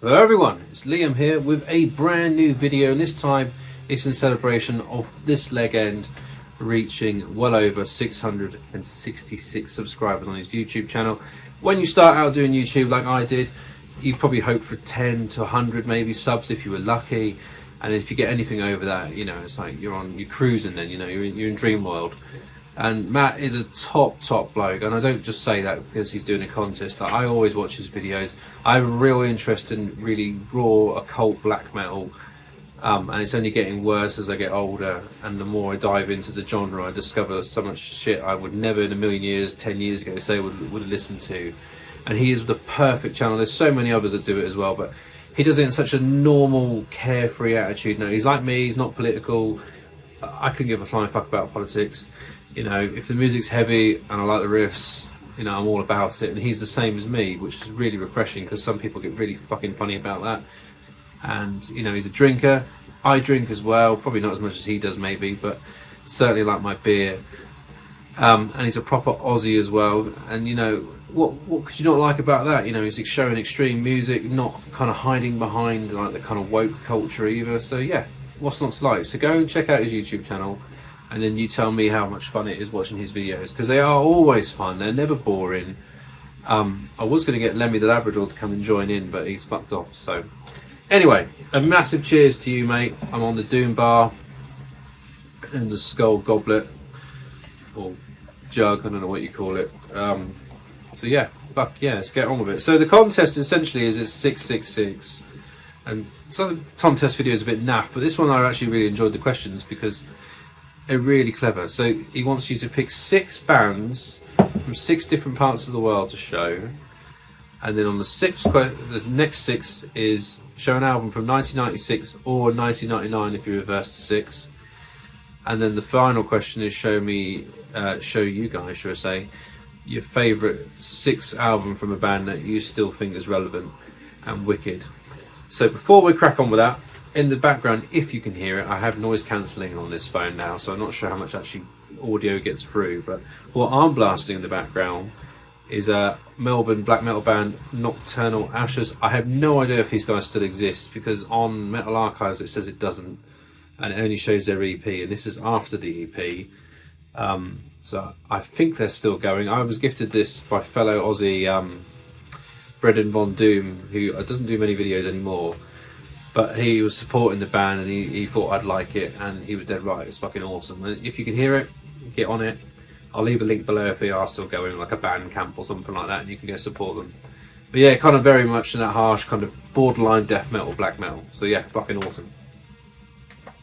Hello everyone, it's Liam here with a brand new video, and this time it's in celebration of this leg end reaching well over 666 subscribers on his YouTube channel. When you start out doing YouTube like I did, you probably hope for 10 to 100 maybe subs if you were lucky, and if you get anything over that, you know, it's like you're cruising then, you know, you're in dream world. And Matt is a top bloke, and I don't just say that because he's doing a contest. Like, I always watch his videos. I have a real interest in really raw occult black metal, and it's only getting worse as I get older, and the more I dive into the genre I discover so much shit I would never in a million years, 10 years ago, say would have listened to. And he is the perfect channel. There's so many others that do it as well, but he does it in such a normal, carefree attitude. No, he's like me, he's not political. I couldn't give a flying fuck about politics. You know, if the music's heavy and I like the riffs, you know, I'm all about it. And he's the same as me, which is really refreshing because some people get really fucking funny about that. And, you know, he's a drinker. I drink as well, probably not as much as he does maybe, but certainly like my beer. And he's a proper Aussie as well. And, you know, what could you not like about that? You know, he's showing extreme music, not kind of hiding behind like the kind of woke culture either. So yeah, what's not to like? So go and check out his YouTube channel. And then you tell me how much fun it is watching his videos, because they are always fun, they're never boring. I was going to get Lemmy the Labrador to come and join in, but he's fucked off. So anyway, a massive cheers to you, mate. I'm on the Doom Bar and the Skull Goblet, or jug, I don't know what you call it. So yeah, fuck yeah, let's get on with it. So the contest essentially is 666, and some of the contest videos are a bit naff, but this one I actually really enjoyed the questions because they're really clever. So he wants you to pick 6 bands from 6 different parts of the world to show, and then on the next 6 is show an album from 1996 or 1999 if you reverse to 6, and then the final question is show you guys, should I say, your favourite 6 album from a band that you still think is relevant and wicked. So before we crack on with that, in the background, if you can hear it, I have noise cancelling on this phone now, so I'm not sure how much actually audio gets through, but what I'm blasting in the background is a Melbourne black metal band, Nocturnal Ashes. I have no idea if these guys still exist, because on Metal Archives it says it doesn't, and it only shows their EP, and this is after the EP. So I think they're still going. I was gifted this by fellow Aussie Brendan Von Doom, who doesn't do many videos anymore, but he was supporting the band, and he thought I'd like it, and he was dead right. It's fucking awesome. And if you can hear it, get on it. I'll leave a link below if they are still going, like a band camp or something like that, and you can go support them. But yeah, kind of very much in that harsh kind of borderline death metal, black metal. So yeah, fucking awesome.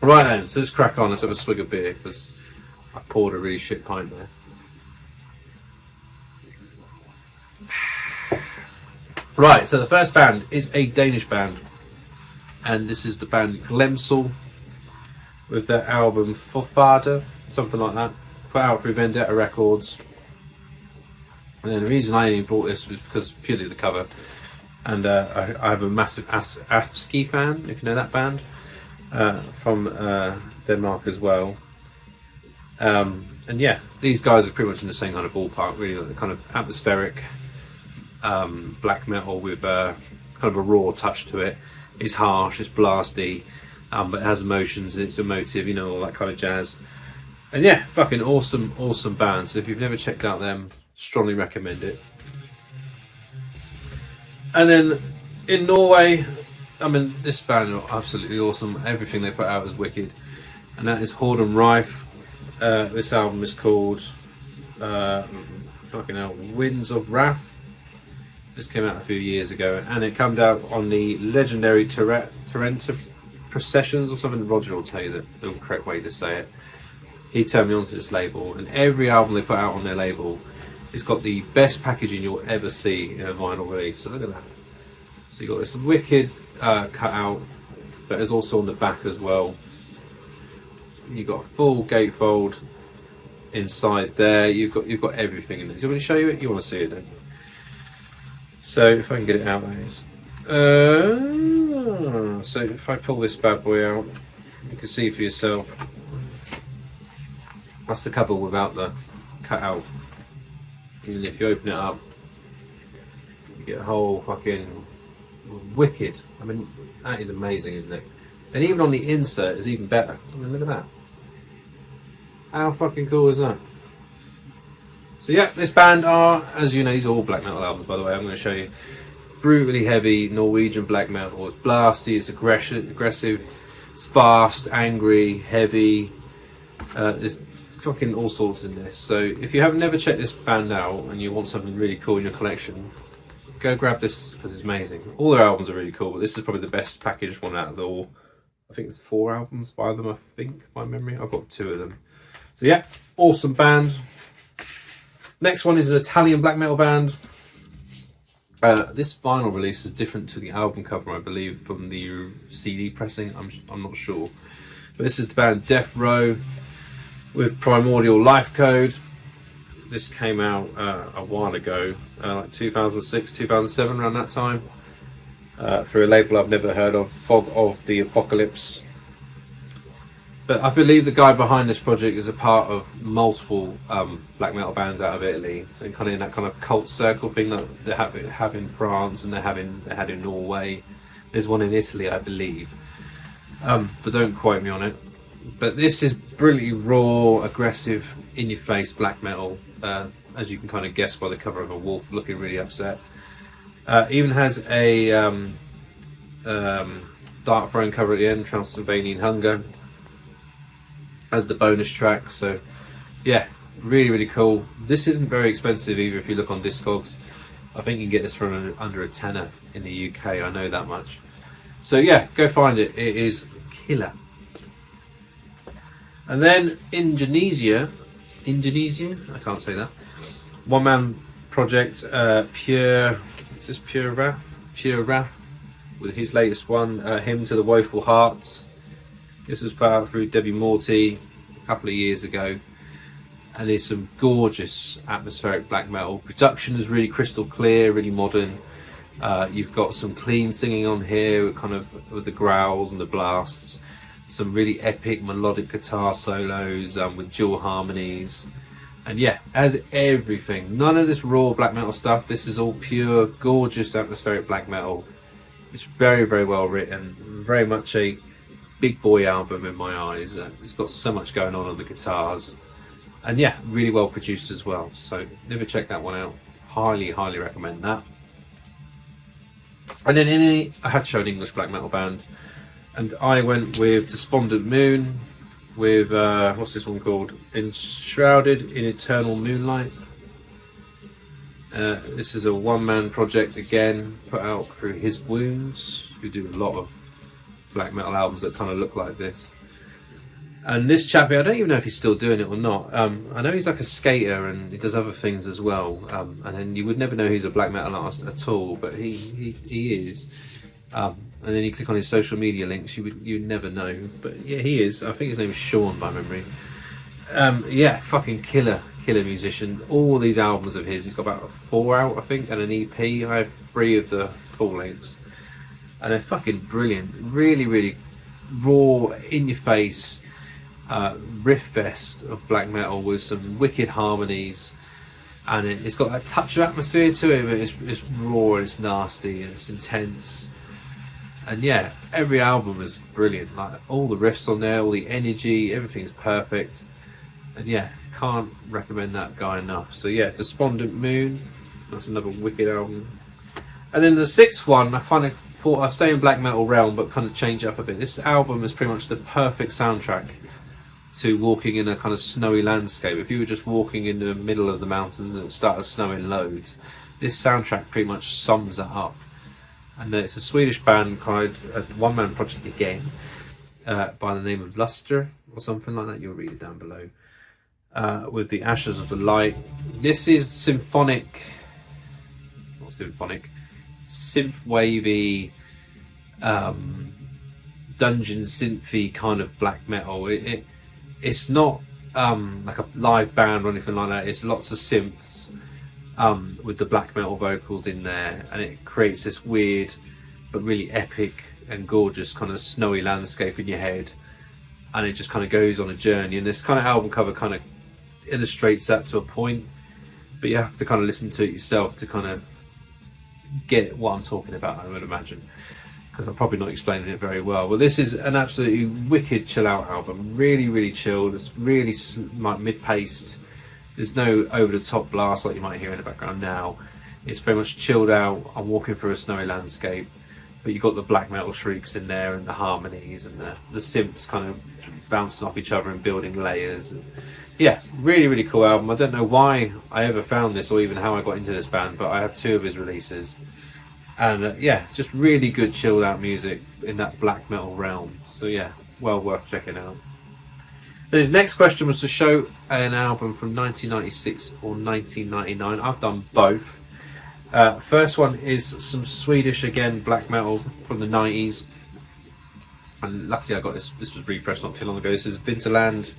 Right then, so let's crack on. Let's have a swig of beer, because I poured a really shit pint there. Right, so the first band is a Danish band, and this is the band Glemsel with their album Forfader, something like that, put out through Vendetta Records. And then the reason I only bought this was because purely the cover, and I have a massive Afski fan, if you know that band, from Denmark as well. And yeah, these guys are pretty much in the same kind of ballpark, really, like the kind of atmospheric black metal with kind of a raw touch to it. It's harsh, it's blasty, but it has emotions, it's emotive, you know, all that kind of jazz. And yeah, fucking awesome band. So if you've never checked out them, strongly recommend it. And then in Norway, I mean, this band are absolutely awesome. Everything they put out is wicked. And that is Whoredom Rife. This album is called fucking hell, Winds of Wrath. This came out a few years ago, and it came out on the legendary Torrent Processions or something. Roger will tell you the correct way to say it. He turned me onto this label, and every album they put out on their label, it's got the best packaging you'll ever see in a vinyl release. So look at that. So you've got this wicked cutout, but there's also on the back as well. You've got a full gatefold inside there. You've got everything in there. Do you want me to show you it? You want to see it then? So if I can get it out, that is. So if I pull this bad boy out, you can see for yourself. That's the cover without the cutout. And if you open it up, you get a whole fucking wicked. I mean, that is amazing, isn't it? And even on the insert is even better. I mean, look at that. How fucking cool is that? So yeah, this band are, as you know, these are all black metal albums, by the way. I'm going to show you. Brutally heavy Norwegian black metal. It's blasty, it's aggressive, it's fast, angry, heavy. There's fucking all sorts in this. So if you have never checked this band out and you want something really cool in your collection, go grab this because it's amazing. All their albums are really cool, but this is probably the best packaged one out of the all. I think it's 4 albums by them, I think, by memory. I've got 2 of them. So yeah, awesome band. Next one is an Italian black metal band. This vinyl release is different to the album cover, I believe, from the CD pressing. I'm not sure. But this is the band Deathrow with Primordial Life Code. This came out a while ago, like 2006, 2007, around that time. Through a label I've never heard of, Fog of the Apocalypse. But I believe the guy behind this project is a part of multiple black metal bands out of Italy, and kind of in that kind of cult circle thing that they have in France and they had in Norway. There's one in Italy, I believe, but don't quote me on it. But this is brilliantly raw, aggressive, in-your-face black metal, as you can kind of guess by the cover of a wolf looking really upset. Even has a Dark Throne cover at the end, Transylvanian Hunger, as the bonus track. So yeah, really cool. This isn't very expensive either if you look on Discogs. I think you can get this for under a tenner in the UK, I know that much. So yeah, go find it, it is killer. And then Indonesia, I can't say that. One man project, Pure Hrif, with his latest one, Hymn to the Woeful Hearts. This was put out through Debbie Morty a couple of years ago, and there's some gorgeous atmospheric black metal. Production is really crystal clear, really modern. You've got some clean singing on here, kind of with the growls and the blasts. Some really epic melodic guitar solos with dual harmonies. And yeah, as everything, none of this raw black metal stuff. This is all pure, gorgeous atmospheric black metal. It's very well written, very much a big boy album in my eyes. It's got so much going on the guitars, and yeah, really well produced as well. So never check that one out. Highly recommend that. And then I had to show an English black metal band, and I went with Despondant Moon with what's this one called? Enshrouded in Eternal Moonlight. This is a one-man project again, put out through His Wounds, who do a lot of black metal albums that kind of look like this. And this chap, I don't even know if he's still doing it or not. I know he's like a skater and he does other things as well. And then you would never know he's a black metal artist at all, but he is. And then you click on his social media links, you'd never know. But yeah, he is. I think his name is Sean by memory. Yeah, fucking killer musician. All these albums of his, he's got about 4 out, I think, and an EP. I have 3 of the full lengths, and they're fucking brilliant. Really raw, in your face riff fest of black metal with some wicked harmonies, and it's got that touch of atmosphere to it, but it's raw, it's nasty, and it's intense. And yeah, every album is brilliant. Like all the riffs on there, all the energy, everything's perfect. And yeah, can't recommend that guy enough. So yeah, Despondant Moon, that's another wicked album. And then the 6th one, I thought I'd stay in black metal realm, but kind of change it up a bit. This album is pretty much the perfect soundtrack to walking in a kind of snowy landscape. If you were just walking in the middle of the mountains and it started snowing loads, this soundtrack pretty much sums that up. And it's a Swedish band called a one-man project again, by the name of Lustre or something like that. You'll read it down below. With the Ashes of the Light. This is symphonic, not symphonic, synth-wavy, dungeon synthy kind of black metal. It's not like a live band or anything like that. It's lots of synths with the black metal vocals in there, and it creates this weird but really epic and gorgeous kind of snowy landscape in your head, and it just kind of goes on a journey. And this kind of album cover kind of illustrates that to a point, but you have to kind of listen to it yourself to kind of get what I'm talking about, I would imagine, because I'm probably not explaining it very well. But this is an absolutely wicked chill out album. Really, really chilled. It's really mid-paced. There's no over-the-top blast like you might hear in the background now. It's very much chilled out. I'm walking through a snowy landscape, but you've got the black metal shrieks in there and the harmonies and the synths kind of bouncing off each other and building layers. And yeah, really, really cool album. I don't know why I ever found this or even how I got into this band, but I have 2 of his releases. And yeah, just really good chilled out music in that black metal realm. So yeah, well worth checking out. His next question was to show an album from 1996 or 1999. I've done both. First one is some Swedish, again, black metal from the 90s. And luckily I got this was repressed not too long ago. This is Vinterland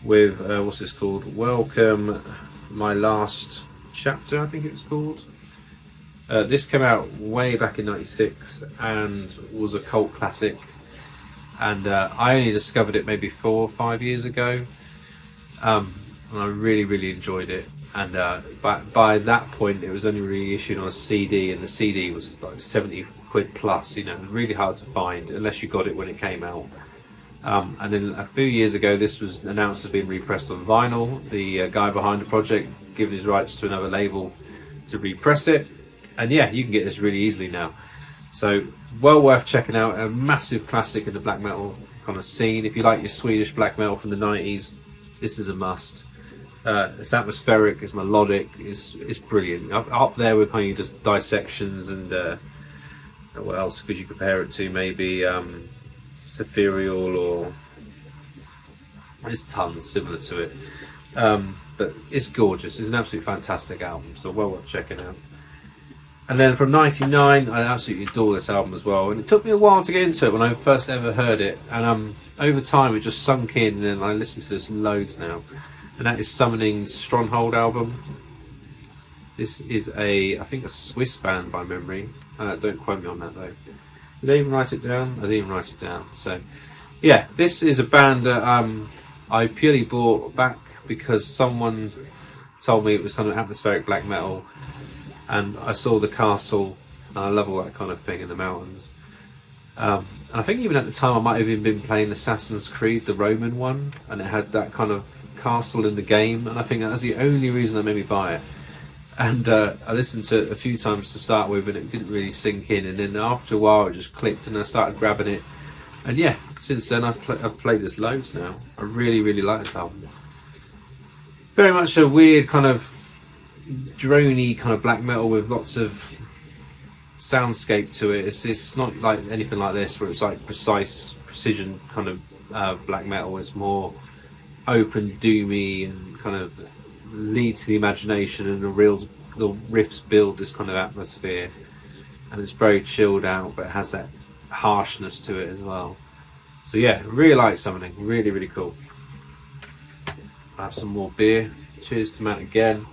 with, what's this called? Welcome My Last Chapter, I think it's called. This came out way back in 96 and was a cult classic. And I only discovered it maybe 4 or 5 years ago. And I really, really enjoyed it. And by that point it was only reissued on a CD, and the CD was like 70 quid plus, you know, really hard to find unless you got it when it came out. And then a few years ago this was announced as being repressed on vinyl. The guy behind the project given his rights to another label to repress it, and yeah, you can get this really easily now. So well worth checking out. A massive classic in the black metal kind of scene. If you like your Swedish black metal from the 90s, this is a must. It's atmospheric, it's melodic, it's brilliant. Up there with kind of just dissections and what else could you compare it to? Maybe Ethereal, or there's tons similar to it. But it's gorgeous. It's an absolutely fantastic album, so well worth checking out. And then from 99, I absolutely adore this album as well. And it took me a while to get into it when I first ever heard it. And over time it just sunk in, and I listen to this loads now. And that is Summoning's Stronghold album. This is I think a Swiss band by memory. Don't quote me on that though. Did I even write it down? I didn't even write it down. So yeah, this is a band that I purely bought back because someone told me it was kind of atmospheric black metal. And I saw the castle, and I love all that kind of thing in the mountains. And I think even at the time I might have even been playing Assassin's Creed, the Roman one, and it had that kind of castle in the game, and I think that was the only reason that made me buy it. And I listened to it a few times to start with, and it didn't really sink in, and then after a while it just clicked and I started grabbing it. And yeah, since then I've played this loads now. I really, really like this album. Very much a weird kind of droney kind of black metal with lots of soundscape to it. It's not like anything like this where it's like precise precision kind of black metal. It's more open, doomy, and kind of lead to the imagination, and the riffs build this kind of atmosphere, and it's very chilled out, but it has that harshness to it as well. So yeah, really like Summoning. Really, really cool. I'll have some more beer. Cheers to Matt again.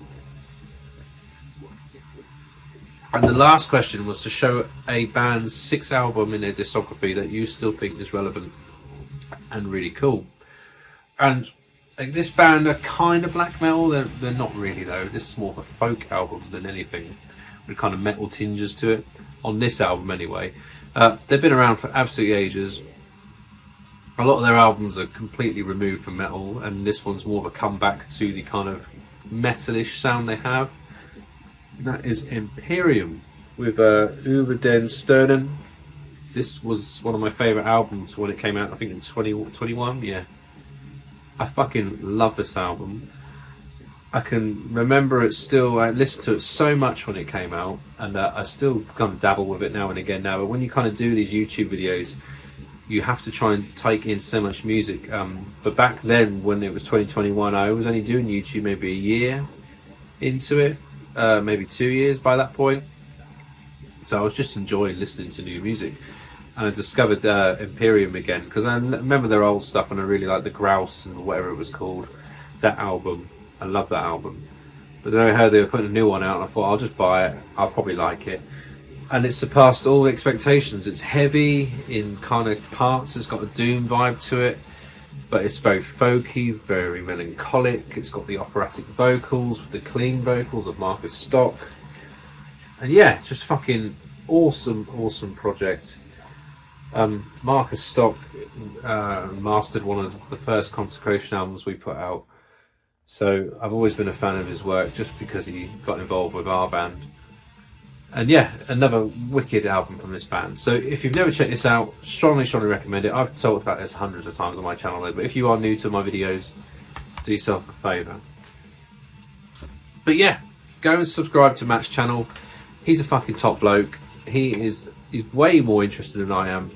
And the last question was to show a band's 6th album in their discography that you still think is relevant and really cool. And like, this band are kind of black metal. They're not really though. This is more of a folk album than anything, with kind of metal tinges to it. On this album anyway. They've been around for absolutely ages. A lot of their albums are completely removed from metal, and this one's more of a comeback to the kind of metalish sound they have. And that is Emperium with Whoredom Rife. This was one of my favourite albums when it came out, I think in 2021, yeah. I fucking love this album. I can remember it still, I listened to it so much when it came out, and I still kind of dabble with it now and again now, but when you kind of do these YouTube videos, you have to try and take in so much music. But back then, when it was 2021, I was only doing YouTube maybe a year into it, maybe 2 years by that point. So I was just enjoying listening to new music. And I discovered Emperium again, because I remember their old stuff, and I really liked the Grouse and whatever it was called, that album. I love that album. But then I heard they were putting a new one out, and I thought I'll just buy it, I'll probably like it. And it surpassed all expectations. It's heavy in kind of parts, it's got a doom vibe to it, but it's very folky, very melancholic. It's got the operatic vocals with the clean vocals of Marcus Stock. And yeah, just fucking awesome project. Marcus Stock mastered one of the first Consecration albums we put out, so I've always been a fan of his work just because he got involved with our band. And yeah, another wicked album from this band. So if you've never checked this out, strongly recommend it. I've talked about this hundreds of times on my channel, but if you are new to my videos, do yourself a favour. But yeah, go and subscribe to Matt's channel. He's a fucking top bloke. He's way more interested than I am.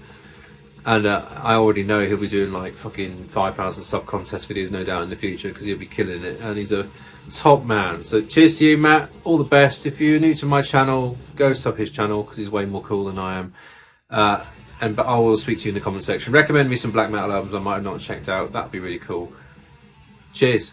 And I already know he'll be doing like fucking 5,000 sub contest videos, no doubt, in the future, because he'll be killing it. And he's a top man. So cheers to you, Matt. All the best. If you're new to my channel, go sub his channel because he's way more cool than I am. But I will speak to you in the comment section. Recommend me some black metal albums I might have not checked out. That'd be really cool. Cheers.